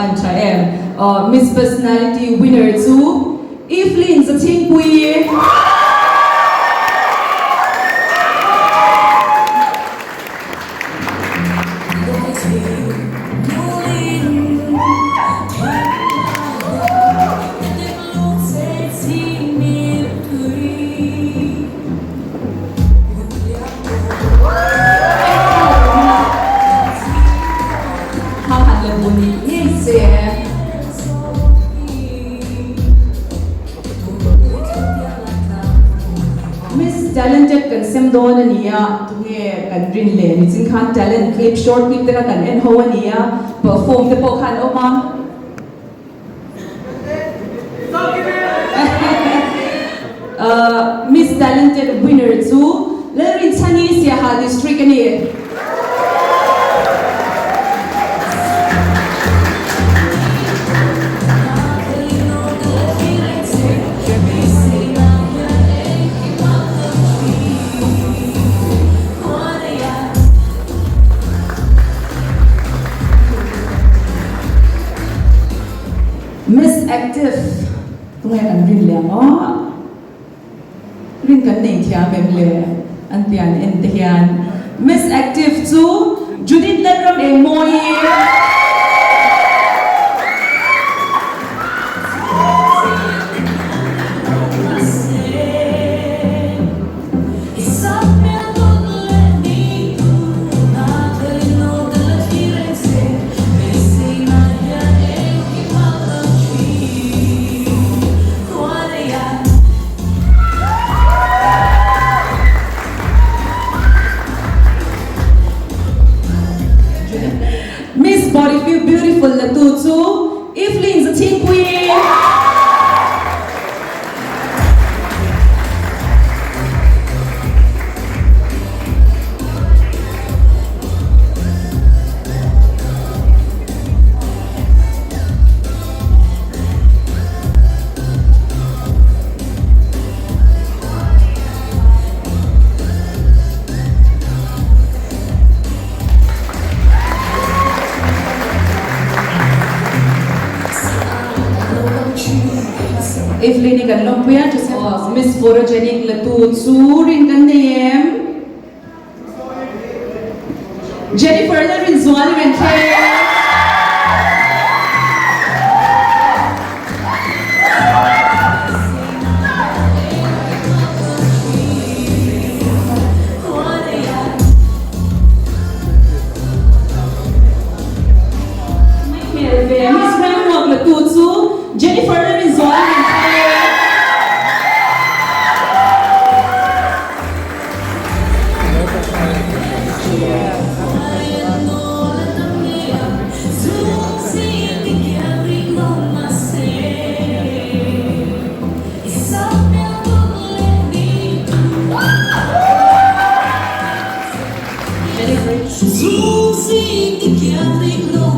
man cha em Miss Personality winner chu Evelyn Zatingpui talented kan semdon ania tunge kan rin le ni jing khan talent clip short clip te kan en ho ania perform te po khan oma Miss Talented winner chu lerin chani sia ha district ani Miss Active tung ai kan rin le mo rin kan nei thia mem le an pian en te hian Miss Active chu Judith Ladram e moi Miss Body Feel Beautiful la tu chu Evelyn Zatingpui Evelyn kan long puya just Miss Photogenic la tu chu rin kan name Jennifer la rin zual rin ke Miss Framework la tu chu Jennifer la rin zual rin Zoom, sim, que